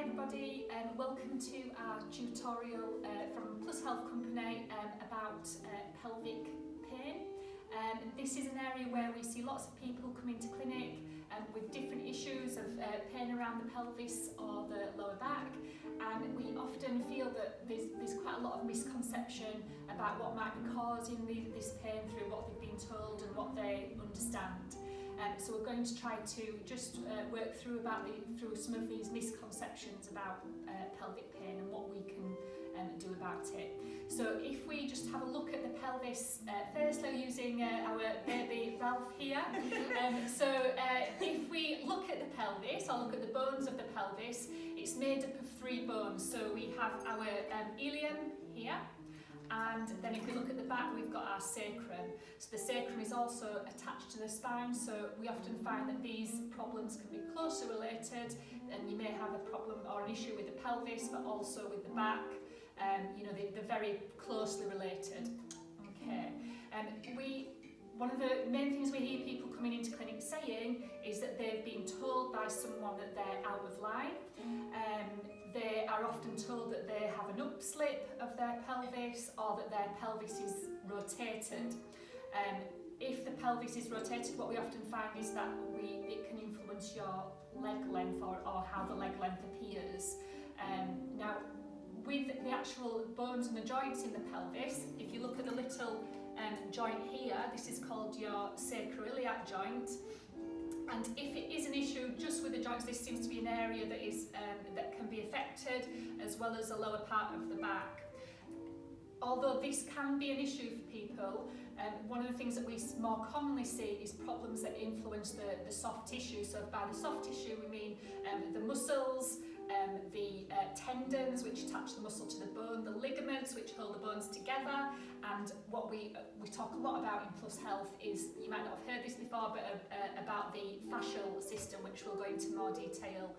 everybody, welcome to our tutorial from Plus Health Company about pelvic pain. This is an area where we see lots of people come into clinic with different issues of pain around the pelvis or the lower back, and we often feel that there's quite a lot of misconception about what might be causing this pain through what they've been told and what they understand. So we're going to try to just work through some of these misconceptions about pelvic pain and what we can do about it. So if we just have a look at the pelvis, firstly using our baby Ralph here. If we look at the pelvis, or look at the bones of the pelvis, it's made up of three bones. So we have our ilium here. And then if we look at the back, we've got our sacrum. So the sacrum is also attached to the spine, so we often find that these problems can be closely related, and you may have a problem or an issue with the pelvis, but also with the back. They're very closely related. Okay. One of the main things we hear people coming into clinic saying is that they've been told by someone that they're out of line. They are often told that they have an upslip of their pelvis or that their pelvis is rotated. If the pelvis is rotated, what we often find is that it can influence your leg length or how the leg length appears. Now, with the actual bones and the joints in the pelvis, if you look at the little joint here, this is called your sacroiliac joint. And if it is an issue just with the joints, this seems to be an area that can be affected, as well as the lower part of the back. Although this can be an issue for people, one of the things that we more commonly see is problems that influence the soft tissue. So by the soft tissue we mean the muscles, the tendons which attach the muscle to the bone, the ligaments which hold the bones together, and what we talk a lot about in Plus Health is, you might not have heard this before, but about the fascial system, which we'll go into more detail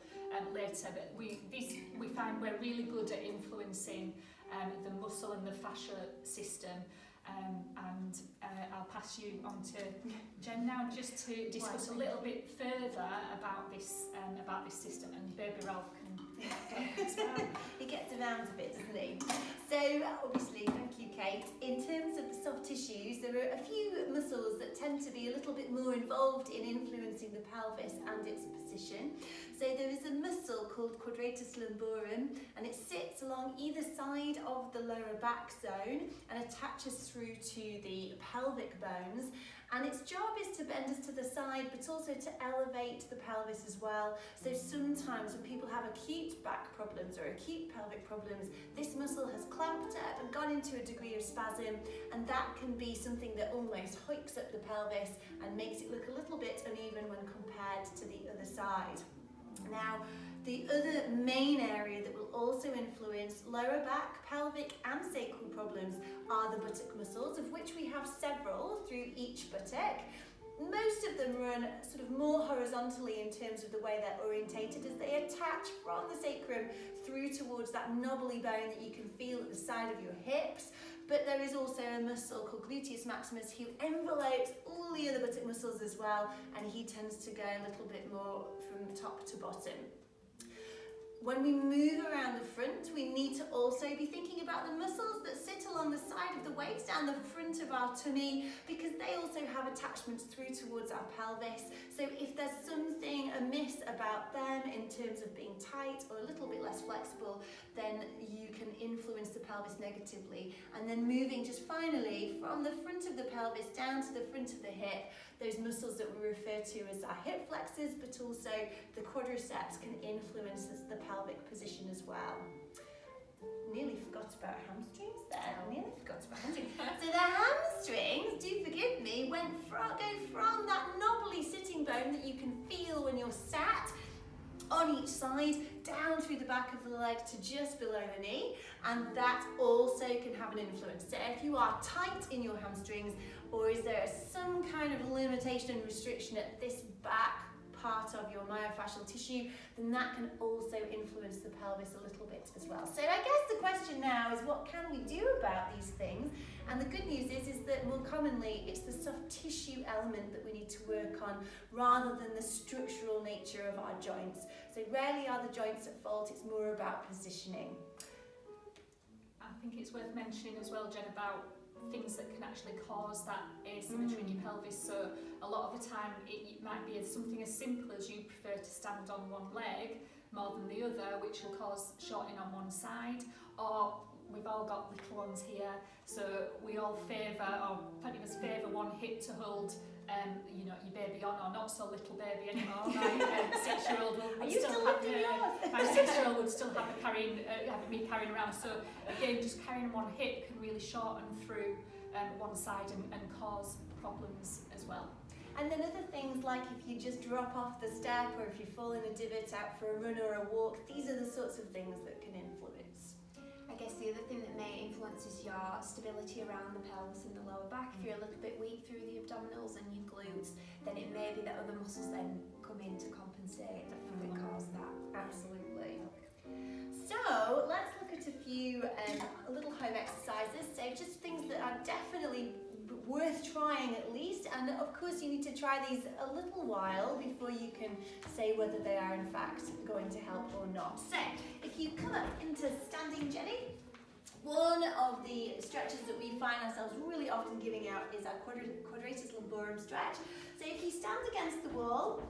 later. But we find we're really good at influencing the muscle and the fascia system. I'll pass you on to Jen now, just to discuss a little bit further about this system, and baby Ralph can as well. He gets around a bit, doesn't he? So obviously, thank you, Kate. In terms of the soft tissues, there are a few muscles that tend to be a little bit more involved in influencing the pelvis and its position. So there is a muscle called quadratus lumborum, and it sits along either side of the lower back zone and attaches through to the pelvic bones. And its job is to bend us to the side, but also to elevate the pelvis as well. So sometimes when people have acute back problems or acute pelvic problems, this muscle has clamped up and gone into a degree of spasm, and that can be something that almost hikes up the pelvis and makes it look a little bit uneven when compared to the other side. Now, the other main area that will also influence lower back, pelvic and sacral problems are the buttock muscles, of which we have several through each buttock. Most of them run sort of more horizontally in terms of the way they're orientated, as they attach from the sacrum through towards that knobbly bone that you can feel at the side of your hips. But there is also a muscle called gluteus maximus who envelopes all the other buttock muscles as well, and he tends to go a little bit more from top to bottom. When we move around the front, we need to also be thinking about the muscles that sit along the side of the waist and the front of our tummy, because they also have attachments through towards our pelvis. So if there's something amiss about them in terms of being tight or a little bit less flexible, then you can influence the pelvis negatively. And then moving just finally from the front of the pelvis down to the front of the hip, those muscles that we refer to as our hip flexors, but also the quadriceps, can influence the pelvic position as well. Nearly forgot about hamstrings there. So the hamstrings, do forgive me, go from that knobbly sitting bone that you can feel when you're sat on each side, down through the back of the leg to just below the knee, and that also can have an influence. So if you are tight in your hamstrings, or is there some kind of limitation and restriction at this back part of your myofascial tissue, then that can also influence the pelvis a little bit as well. So I guess the question now is, what can we do about these things? And the good news is that more commonly it's the soft tissue element that we need to work on rather than the structural nature of our joints. So rarely are the joints at fault, it's more about positioning. I think it's worth mentioning as well, Jen, about things that can actually cause that asymmetry in your pelvis. So a lot of the time it might be something as simple as you prefer to stand on one leg more than the other, which will cause shortening on one side, or we've all got little ones here, so we all favour, or plenty of us favour one hip to hold you know, your baby on, or not so little baby anymore. My 6-year-old would still have my 6-year-old would still have me carrying around. So again, just carrying one hip can really shorten through one side and cause problems as well. And then other things like if you just drop off the step, or if you fall in a divot out for a run or a walk, these are the sorts of things that can influence. I guess the other thing that may influence is your stability around the pelvis and the lower back. If you're a little bit weak through the abdominals and your glutes, then it may be that other muscles then come in to compensate that cause that. Absolutely. So let's look at a few little home exercises. So just things that are definitely worth trying at least, and of course you need to try these a little while before you can say whether they are in fact going to help or not. So if you come up into standing, Jenny, one of the stretches that we find ourselves really often giving out is our quadratus lumborum stretch. So if you stand against the wall,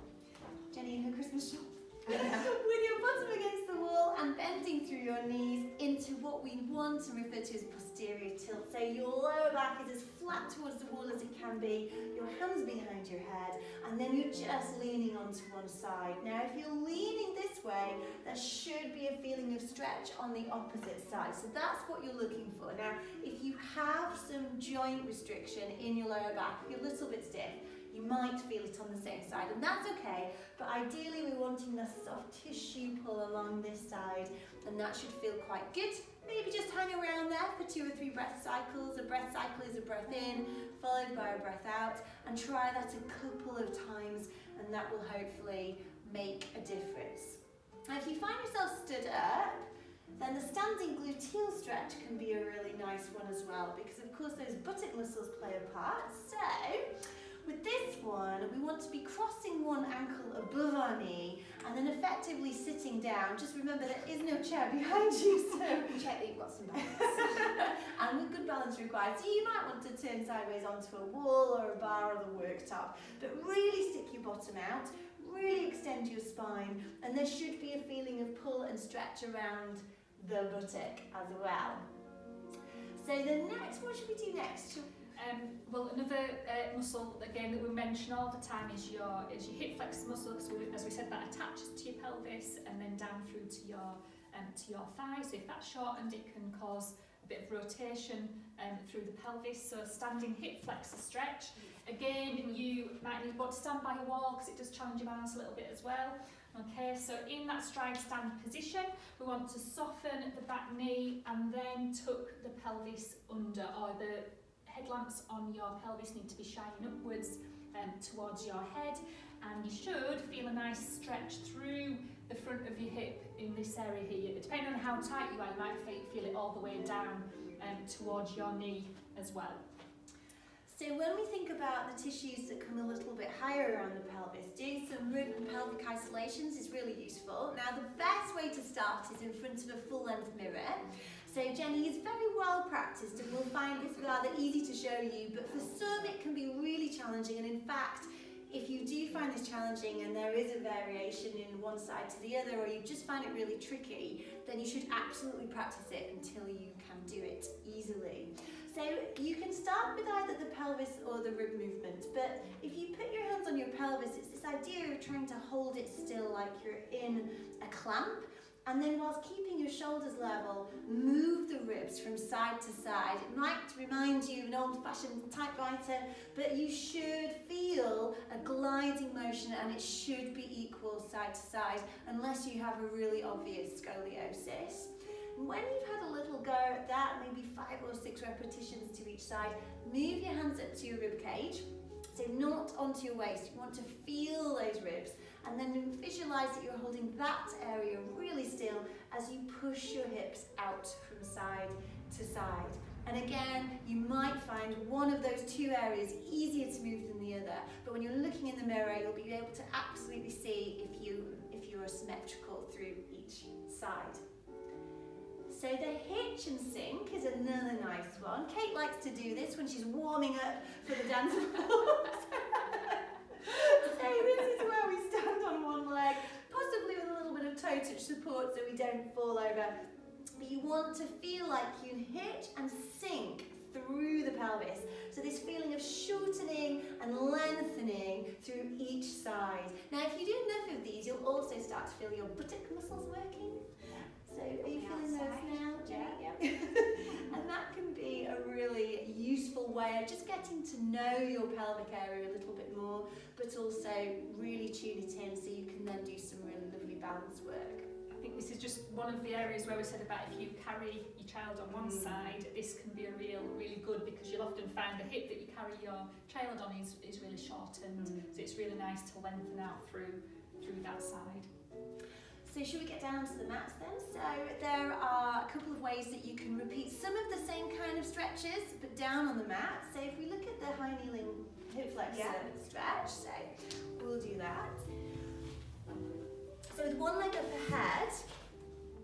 Jenny in her Christmas shawl, with your bottom against the wall and bending through your knees into what we want to refer to as posterior tilt. So your lower back is as flat towards the wall as it can be, your hands behind your head, and then you're just leaning onto one side. Now if you're leaning this way, there should be a feeling of stretch on the opposite side. So that's what you're looking for. Now if you have some joint restriction in your lower back, if you're a little bit stiff, you might feel it on the same side, and that's okay, but ideally we're wanting the soft tissue pull along this side, and that should feel quite good. Maybe just hang around there for 2 or 3 breath cycles. A breath cycle is a breath in, followed by a breath out, and try that a couple of times, and that will hopefully make a difference. Now if you find yourself stood up, then the standing gluteal stretch can be a really nice one as well, because of course those buttock muscles play a part. So with this one, we want to be crossing one ankle above our knee and then effectively sitting down. Just remember there is no chair behind you, so Check that you've got some balance. and with good balance required. So you might want to turn sideways onto a wall or a bar or the worktop, but really stick your bottom out, really extend your spine, and there should be a feeling of pull and stretch around the buttock as well. So the next, what should we do next? Well, another muscle again that we mention all the time is your hip flexor muscle, because as we said, that attaches to your pelvis and then down through to your thighs. So if that's shortened, it can cause a bit of rotation through the pelvis. So standing hip flexor stretch. Again, you might want to stand by a wall because it does challenge your balance a little bit as well. Okay, so in that stride stand position, we want to soften the back knee and then tuck the pelvis under, or the headlamps on your pelvis need to be shining upwards towards your head, and you should feel a nice stretch through the front of your hip in this area here. Depending on how tight you are, you might feel it all the way down towards your knee as well. So when we think about the tissues that come a little bit higher around the pelvis, doing some rib and pelvic isolations is really useful. Now the best way to start is in front of a full-length mirror. So Jenny is very well practiced and will find this rather easy to show you, but for some it can be really challenging, and in fact if you do find this challenging and there is a variation in one side to the other, or you just find it really tricky, then you should absolutely practice it until you can do it easily. So you can start with either the pelvis or the rib movement, but if you put your hands on your pelvis, it's this idea of trying to hold it still like you're in a clamp, and then whilst keeping your shoulders level, move the ribs from side to side. It might remind you of an old-fashioned typewriter, but you should feel a gliding motion, and it should be equal side to side, unless you have a really obvious scoliosis. When you've had a little go at that, maybe 5 or 6 repetitions to each side, move your hands up to your rib cage, so not onto your waist. You want to feel those ribs, and then visualise that you're holding that area really still as you push your hips out from side to side. And again, you might find one of those two areas easier to move than the other, but when you're looking in the mirror, you'll be able to absolutely see if you're symmetrical through each side. So the hitch and sink is another nice one. Kate likes to do this when she's warming up for the dance floor. So this is where we stand on one leg, possibly with a little bit of toe touch support so we don't fall over. But you want to feel like you hitch and sink through the pelvis. So this feeling of shortening and lengthening through each side. Now if you do enough of these, you'll also start to feel your buttock muscles working. So are you feeling those now, Jenny? Yeah. And that can be a really useful way of just getting to know your pelvic area a little bit more, but also really tune it in so you can then do some really lovely balance work. I think this is just one of the areas where we said about if you carry your child on one side, this can be really good, because you'll often find the hip that you carry your child on is really shortened, so it's really nice to lengthen out through that side. So should we get down to the mats then? So there are a couple of ways that you can repeat some of the same kind of stretches, but down on the mat. So if we look at the high kneeling hip flexor stretch, so we'll do that. So with one leg up ahead,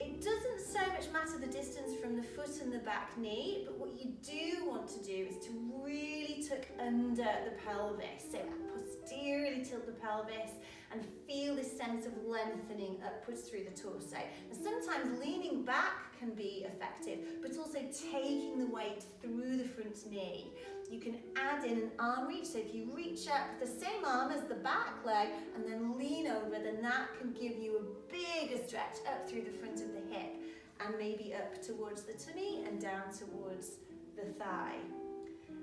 it doesn't so much matter the distance from the foot and the back knee, but what you do want to do is to really tuck under the pelvis. So posteriorly tilt the pelvis and feel this sense of lengthening upwards through the torso. And sometimes leaning back can be effective, but also taking the weight through the front knee. You can add in an arm reach, so if you reach up the same arm as the back leg and then lean over, then that can give you a bigger stretch up through the front of the hip and maybe up towards the tummy and down towards the thigh.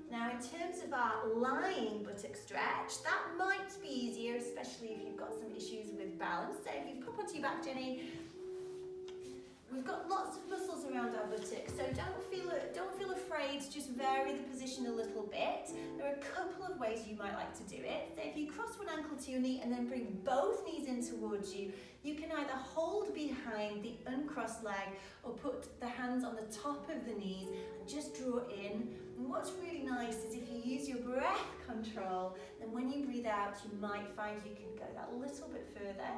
Now in terms of our lying buttock stretch, that might be easier, especially if you've got some issues with balance. So if you pop onto your back, Jenny, we've got lots of muscles around our buttocks, so don't feel afraid to just vary the position a little bit. There are a couple of ways you might like to do it. So if you cross one ankle to your knee and then bring both knees in towards you, you can either hold behind the uncrossed leg or put the hands on the top of the knees and just draw in. And what's really nice is if you use your breath control, then when you breathe out, you might find you can go that little bit further.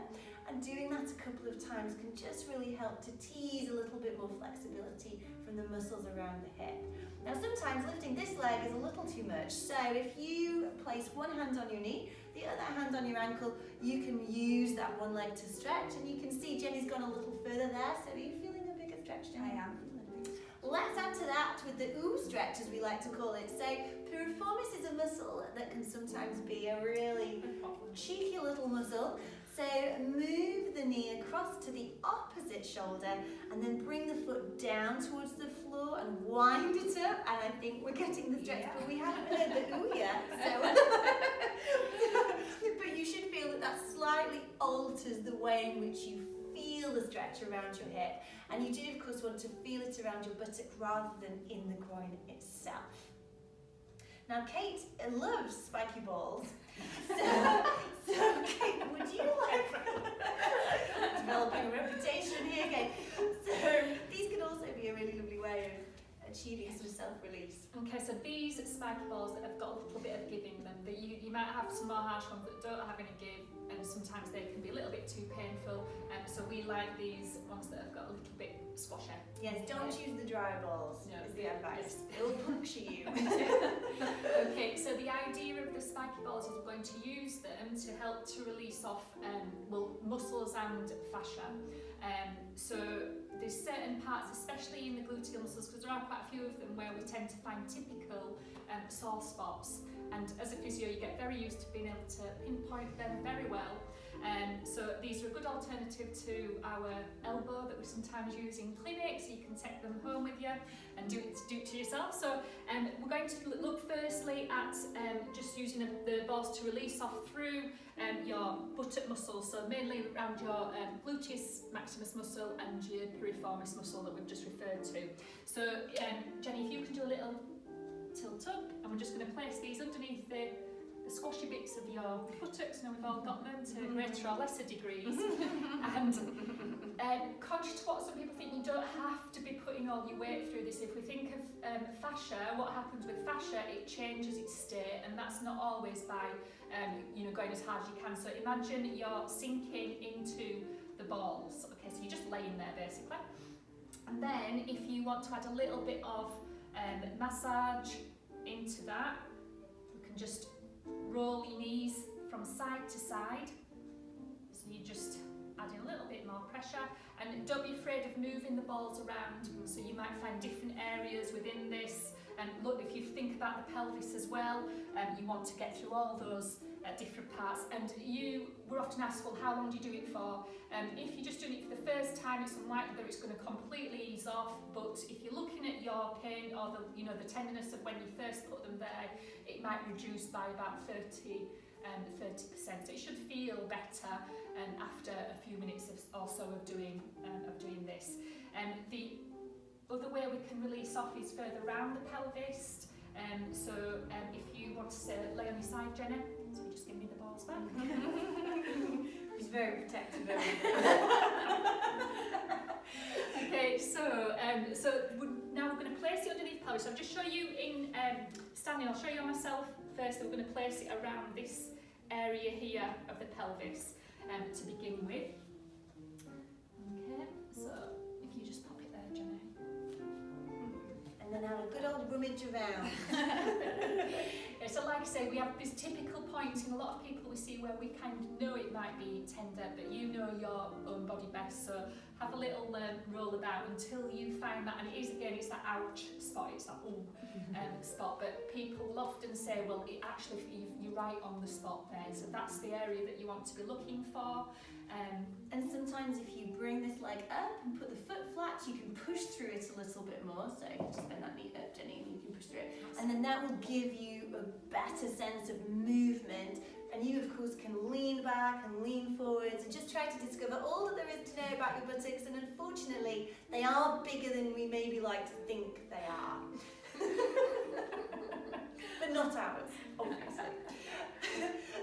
And doing that a couple of times can just really help to tease a little bit more flexibility from the muscles around the hip. Now sometimes lifting this leg is a little too much, so if you place one hand on your knee, the other hand on your ankle, you can use that one leg to stretch, and you can see Jenny's gone a little further there, so are you feeling a bigger stretch, Jenny? I am. Let's add to that with the ooh stretch, as we like to call it. So piriformis is a muscle that can sometimes be a really cheeky little muscle. So move the knee across to the opposite shoulder and then bring the foot down towards the floor and wind it up. And I think we're getting the stretch, but we haven't heard the ooh yet. So but you should feel that that slightly alters the way in which you feel the stretch around your hip. And you do, of course, want to feel it around your buttock rather than in the groin itself. Now, Kate loves spiky balls. So Kate, would you like developing a reputation here, Kate? So these can also be a really lovely way of achieving some self-release. Okay, so these spiky balls that have got a little bit of give in them, that you might have some more harsh ones that don't have any give, and sometimes they can be a little bit too painful. So we like these ones that have got a little bit squashy. Yes, don't use the dry balls, is the advice. Yes. It'll puncture you. Okay, so the idea of the spiky balls is we're going to use them to help to release off muscles and fascia. So there's certain parts, especially in the gluteal muscles, because there are quite a few of them where we tend to find typical sore spots. And as a physio, you get very used to being able to pinpoint them very well. So these are a good alternative to our elbow that we sometimes use in clinics. So you can take them home with you and do it to yourself. So we're going to look firstly at just using the balls to release off through your buttock muscles, so mainly around your gluteus maximus muscle and your piriformis muscle that we've just referred to. So Jenny, if you can do a little tilt up, and we're just going to place these underneath the the squashy bits of your buttocks. Now we've all got them to greater or lesser degrees. And conscious to what some people think, you don't have to be putting all your weight through this. If we think of fascia, what happens with fascia, it changes its state, and that's not always by going as hard as you can. So imagine you're sinking into the balls. Okay, so you're just laying there basically. And then if you want to add a little bit of massage into that, you can just roll your knees from side to side. So you're just adding a little bit more pressure, and don't be afraid of moving the balls around. So you might find different areas within this, and look, if you think about the pelvis as well, you want to get through all those different parts. And we're often asked, well, how long do you do it for? If you're just doing it for the first time, it's unlikely that it's going to completely ease off, but if you're looking at your pain or the tenderness of when you first put them there, it might reduce by about 30%. So it should feel better after a few minutes or so of doing this. The other way we can release off is further around the pelvis. So if you want to lay on your side, Jenna, so you just give me the balls back. He's very protective of Okay, so now we're going to place it underneath the pelvis. So I'll just show you in standing. I'll show you on myself first. We're going to place it around this area here of the pelvis to begin with. Okay, so if you just pop it there, Jenna. and then have a good old rummage around. So like I say, we have this typical point in a lot of people we see where we kind of know it might be tender, but you know your own body best, so have a little roll about until you find that, and it is, again, it's that ouch spot, it's that spot, but people will often say, well, it actually, you're right on the spot there, so that's the area that you want to be looking for. And sometimes if you bring this leg up and put the foot flat, you can push through it a little bit more. So if you just bend that knee up, Jenny, and you can push through it. And then that will give you a better sense of movement. And you, of course, can lean back and lean forwards and just try to discover all that there is to know about your buttocks. And unfortunately, they are bigger than we maybe like to think they are. But not ours, obviously.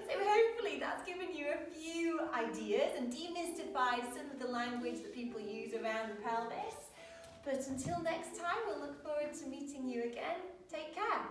So hopefully that's given you a few ideas and demystified some of the language that people use around the pelvis. But until next time, we'll look forward to meeting you again. Take care.